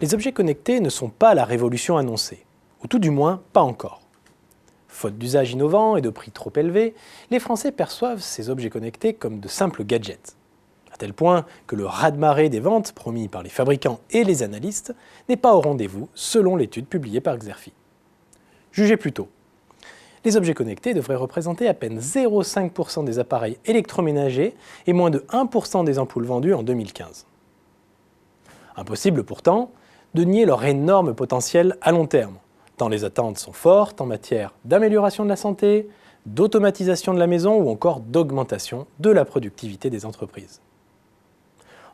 Les objets connectés ne sont pas la révolution annoncée, ou tout du moins pas encore. Faute d'usage innovant et de prix trop élevés, les Français perçoivent ces objets connectés comme de simples gadgets. À tel point que le raz-de-marée des ventes promis par les fabricants et les analystes n'est pas au rendez-vous selon l'étude publiée par Xerfi. Jugez plutôt. Les objets connectés devraient représenter à peine 0,5% des appareils électroménagers et moins de 1% des ampoules vendues en 2015. Impossible pourtant de nier leur énorme potentiel à long terme, tant les attentes sont fortes en matière d'amélioration de la santé, d'automatisation de la maison ou encore d'augmentation de la productivité des entreprises.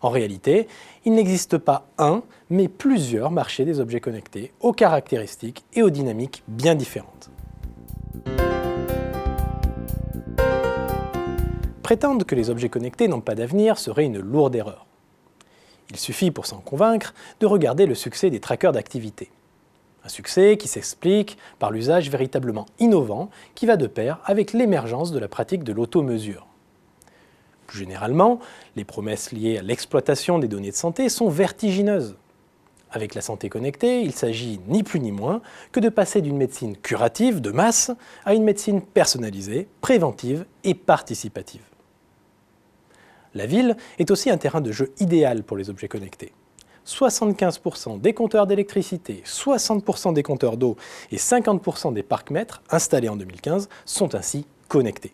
En réalité, il n'existe pas un, mais plusieurs marchés des objets connectés aux caractéristiques et aux dynamiques bien différentes. Prétendre que les objets connectés n'ont pas d'avenir serait une lourde erreur. Il suffit pour s'en convaincre de regarder le succès des trackers d'activité. Un succès qui s'explique par l'usage véritablement innovant qui va de pair avec l'émergence de la pratique de l'automesure. Plus généralement, les promesses liées à l'exploitation des données de santé sont vertigineuses. Avec la santé connectée, il s'agit ni plus ni moins que de passer d'une médecine curative de masse à une médecine personnalisée, préventive et participative. La ville est aussi un terrain de jeu idéal pour les objets connectés. 75% des compteurs d'électricité, 60% des compteurs d'eau et 50% des parcs-mètres installés en 2015 sont ainsi connectés.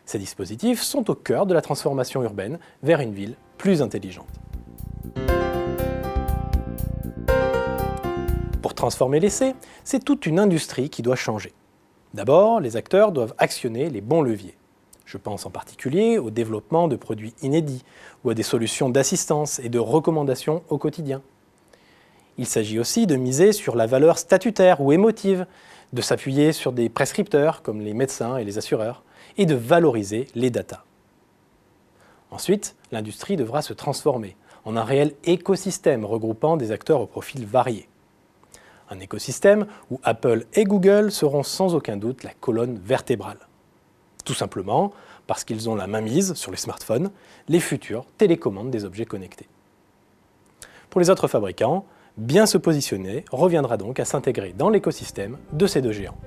Ces dispositifs sont au cœur de la transformation urbaine vers une ville plus intelligente. Pour transformer l'essai, c'est toute une industrie qui doit changer. D'abord, les acteurs doivent actionner les bons leviers. Je pense en particulier au développement de produits inédits ou à des solutions d'assistance et de recommandation au quotidien. Il s'agit aussi de miser sur la valeur statutaire ou émotive, de s'appuyer sur des prescripteurs comme les médecins et les assureurs, et de valoriser les datas. Ensuite, l'industrie devra se transformer en un réel écosystème regroupant des acteurs au profil varié. Un écosystème où Apple et Google seront sans aucun doute la colonne vertébrale. Tout simplement parce qu'ils ont la mainmise sur les smartphones, les futures télécommandes des objets connectés. Pour les autres fabricants, bien se positionner reviendra donc à s'intégrer dans l'écosystème de ces deux géants.